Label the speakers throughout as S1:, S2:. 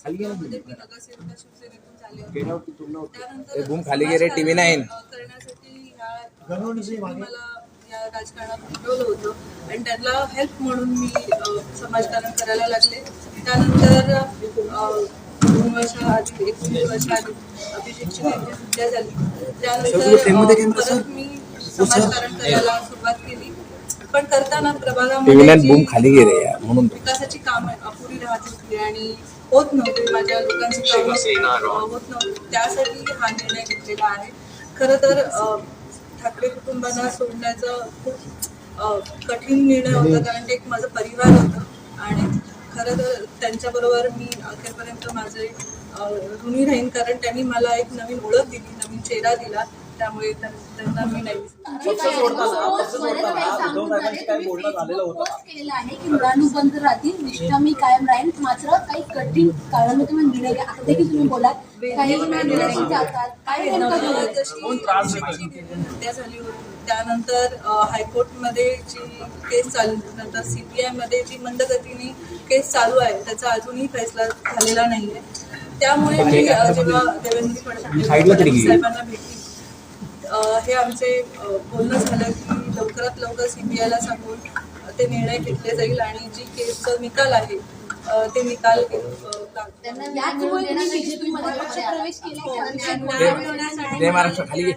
S1: काळामध्ये मी नगरसेविका शिवसेनेतून झाले होते. त्यानंतर
S2: बूम खाली गेले TV9
S1: करण्यासाठी मला या राजकारणात उठवलं होतं आणि त्यांना हेल्प म्हणून मी समाजकारण करायला लागले. त्यानंतर 2 वर्षाआधी 21 वर्षाआधी अभिषेकची त्यांची हत्या झाली. त्यानंतर परत मी समाजकारण करायला सुरुवात केली. पण करताना प्रभागामध्ये
S2: बूम खाली गेले म्हणून
S1: विकासाची कामं अपुरी राहत होती आणि होत नव्हते. माझ्या लोकांची कामं होत नव्हती. त्यासाठी हा निर्णय घेतलेला आहे. खरं तर ठाकरे कुटुंबांना सोडण्याचं खूप कठीण निर्णय होता, कारण ते एक माझं परिवार होतं आणि खरं तर त्यांच्याबरोबर मी अखेरपर्यंत माझे ऋणी राहीन, कारण त्यांनी मला एक नवीन ओळख दिली, नवीन चेहरा दिला. त्यामुळे त्यांना मी नाही
S3: केलेलं आहे की मुळानुबंध राहतील, निष्ठा मी कायम राहील. मात्र काही कठीण काळामध्ये तुम्ही निर्णय घ्या. आता देखील तुम्ही बोलात काही निर्णय जातात काय
S1: हत्या झाली होती. त्यानंतर हायकोर्टमध्ये जी केस चालू, नंतर CBI मध्ये जी मंदगतीने केस चालू आहे त्याचा अजूनही फैसला झालेला नाहीये. त्यामुळे मी जेव्हा देवेंद्र फडणवीस साहेबांना भेटली, हे आमचे बोलणं झालं की लवकरात लवकर CBI ला सांगून ते निर्णय घेतले जाईल आणि जी केसचा निकाल आहे ते निकाल
S2: जय महाराष्ट्र खाली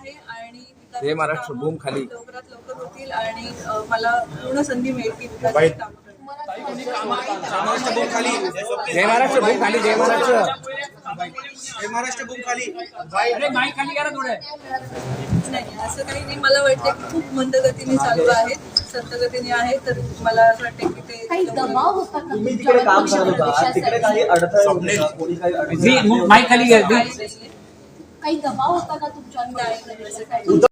S2: जय महाराष्ट्र बूम खाली
S1: लवकरात लवकर होतील आणि मला पूर्ण संधी मिळतील विकासाची कामं करण्याची.
S2: जय महाराष्ट्र बूम खाली जय महाराष्ट्र
S4: जय महाराष्ट्र बूम खाली
S1: नाही, असं काही नाही. मला वाटतं की खूप मंदगतीने चालू आहे, संतगतीने आहे. तर मला असं वाटतं की ते
S3: काही दबाव होता का
S4: तुम्ही तिकडे काम करत होता, तिकडे काही अडथळे कोणी काही अडथळे
S3: काही दबाव होता का तुमच्यावर?